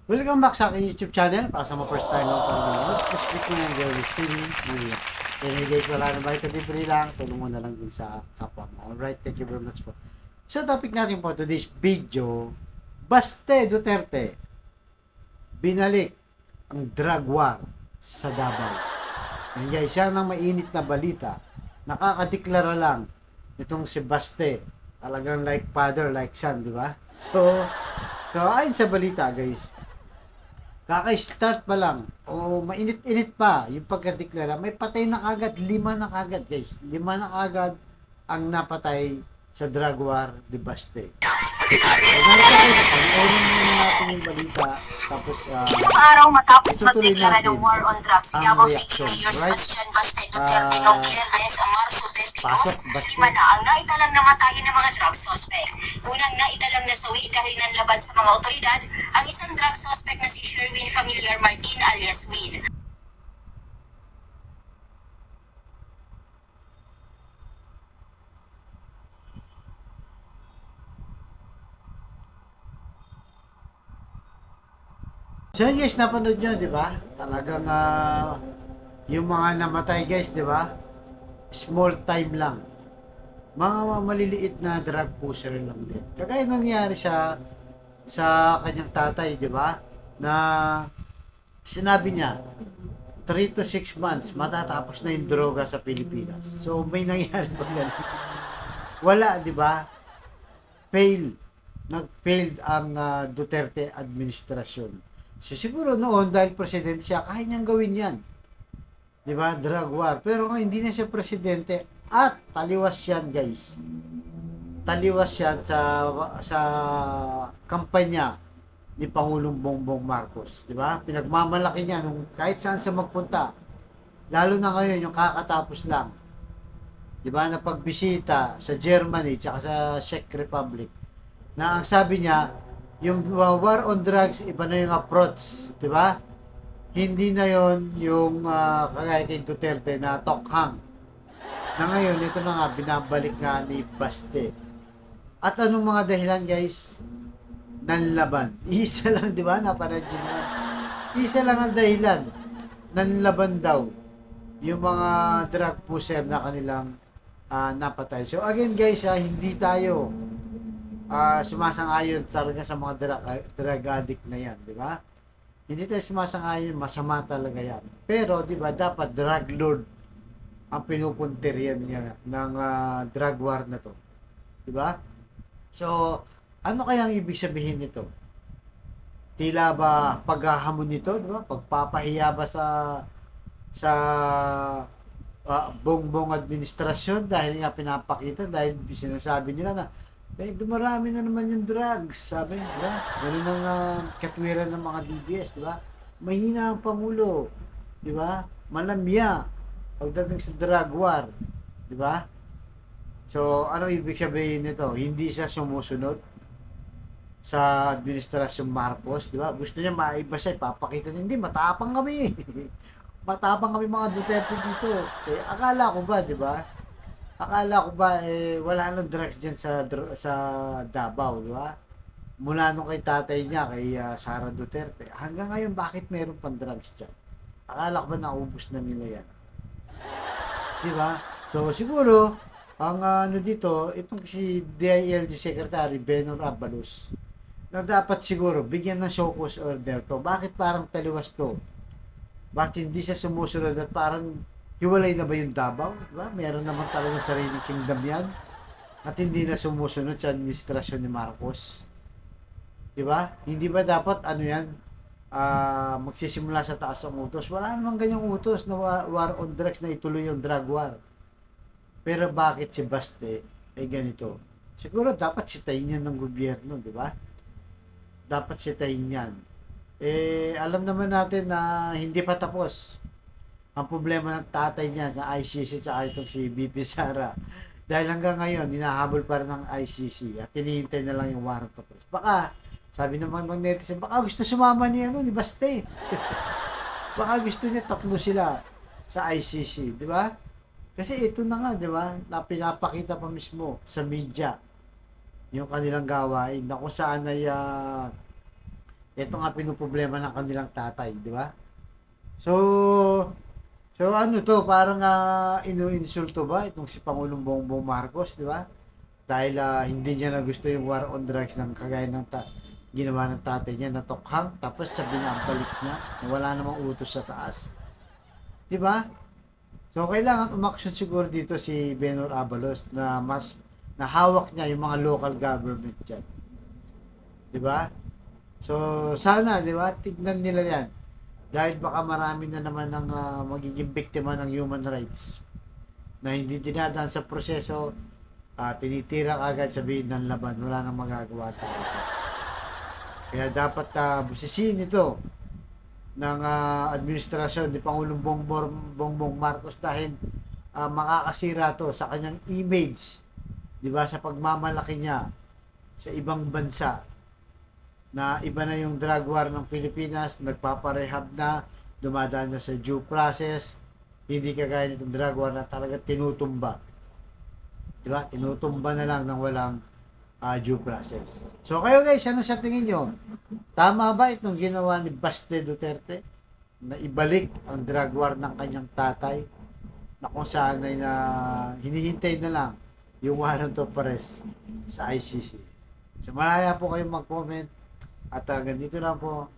Welcome back sa aking YouTube channel. Para sa mga first time lang pang nanonood, please click mo yung Jerry's TV. Anyway guys, wala na ba ito libre lang. Tulungan na lang din sa kapwa mo. Alright, thank you very much po. So topic natin for today's video, Baste Duterte binalik ang drug war sa Davao. Yan guys, siya ng mainit na balita. Nakakadeklara lang itong si Baste. Talagang like father, like son, di ba? So ayon sa balita guys, kaka-start pa lang o mainit-init pa yung pagkadeklara, may patay na agad, 5 na agad guys. 5 na agad ang napatay sa drug war de Baste. So, panoorin muna natin yung balita. Tapos, araw matapos itutuloy magdeklara natin ng war on drugs, ang Davao City reaction, Mayor right? Sebastian Baste Duterte Nobler ayon sa Marso 22, Pasok, Baste. 5 na ang naitalang namatayan ng mga drug suspect. Unang naitalang nasawi dahil nanlaban sa mga otoridad ang isang drug suspect na si Sherwin Familiar Martin alias Win. So yun guys, napanood nyo, di ba? Talagang yung mga namatay guys, di ba? Small time lang. Mga maliliit na drug pusher lang din. Kagaya nangyari sa kanyang tatay, di ba? Na sinabi niya, 3 to 6 months, matatapos na yung droga sa Pilipinas. So may nangyari ba ganun? Wala, di ba? Nag-failed ang Duterte administrasyon. So siguro noon dahil presidente siya, kaya niyang gawin yan. Di ba? Drug war. Pero ngayon hindi na siya presidente at taliwas yan guys. Taliwas yan sa kampanya ni Pangulong Bongbong Marcos. Di ba? Pinagmamalaki niya nung kahit saan sa magpunta. Lalo na ngayon yung kakatapos lang. Di ba? Na pagbisita sa Germany tsaka sa Czech Republic. Na ang sabi niya, yung war on drugs, iba na yung approach, di ba? Hindi na yon yung kagaya kay Duterte na tokhang. Na ngayon, ito na nga, binabalik nga ni Baste. At anong mga dahilan guys? Nanlaban. Isa lang, di ba? Napanood nyo naman. Isa lang ang dahilan. Nanlaban daw yung mga drug pusher na kanilang napatay. So again guys, hindi tayo sumasang-ayon talaga sa mga drug addict na yan, di ba? Hindi tayo sumasang-ayon, masama talaga yan. Pero, di ba, dapat drug lord ang pinupuntir yan niya ng drug war na to. Di ba? So, ano kaya ang ibig sabihin nito? Tila ba paghahamon nito, di ba? Pagpapahiya ba sa bongbong administrasyon dahil nga pinapakita, dahil sinasabi nila na dumarami na naman yung drugs, sabi, di ba? Ganun ang katwiran ng mga DDS, di ba? Mahina ang Pangulo, di ba? Malamya pagdating sa drug war, di ba? So, ano ibig sabihin nito? Hindi siya sumusunod sa administrasyon Marcos, di ba? Gusto niya maiba siya, ipapakita niya, hindi, matapang kami. Matapang kami mga Duterte dito. Akala ko ba, di ba? Akala ko ba wala nang drugs diyan sa Davao, di ba? Mula nung kay tatay niya, kay Sara Duterte, hanggang ngayon bakit meron pang drugs diyan? Akala ko ba naubos na nila yan? Di ba? So siguro ang dito, itong si DILG Secretary Benor Abalos, na dapat siguro bigyan ng show cause order to. Bakit parang taliwas to? Bakit hindi siya sumusunod at parang hiwalay na ba yung Davao? Diba? Meron naman talaga sariling kingdom yan. At hindi na sumusunod sa administrasyon ni Marcos. Diba? Hindi ba dapat ano yan? Magsisimula sa taas ang utos? Wala namang ganyang utos na war on drugs na ituloy yung drug war. Pero bakit si Baste ay ganito? Siguro dapat sitayin yan ng gobyerno, di ba? Dapat sitayin yan. Alam naman natin na hindi pa tapos ang problema ng tatay niya sa ICC at itong si BP Sara. Dahil hanggang ngayon, hinahabol pa rin ng ICC at tinihintay na lang yung warrant of arrest. Baka, sabi naman ng netizen, baka gusto sumama ni Baste. Baka gusto niya 3 sila sa ICC, di ba? Kasi ito na nga, di ba, na pinapakita pa mismo sa media yung kanilang gawain na kung saan ay ito nga pinoproblema ng kanilang tatay, di ba? So, ano to, parang inuinsulto ba itong si Pangulong Bongbong Marcos, di ba? Dahil hindi niya na gusto yung war on drugs ng kagaya ng ginawa ng tatay niya na tokhang, tapos sabi niya ang balik niya na wala namang utos sa taas. Di ba? So, kailangan umaksyon siguro dito si Benor Abalos na mas nahawak niya yung mga local government dyan. Di ba? So, sana, di ba, tignan nila yan. Dahil baka marami na naman ng magiging biktima ng human rights na hindi dinadaan sa proseso, tinitira agad sabihin ng laban, wala nang magagawa tayo. Kaya dapat busisiin ito ng administrasyon ni Pangulong Bongbong Marcos dahil makakasira to sa kanyang image, di ba, sa pagmamalaki niya sa ibang bansa na iba na yung drug war ng Pilipinas, nagpaparehab na, dumadaan na sa due process, hindi kagaya nitong drug war na talaga tinutumba. Di ba? Tinutumba na lang ng walang due process. So kayo guys, ano sa tingin nyo? Tama ba itong ginawa ni Baste Duterte na ibalik ang drug war ng kanyang tatay na kung saan ay na hinihintay na lang yung warrant of arrest sa ICC? So malaya po kayong mag-comment at ganito lang po.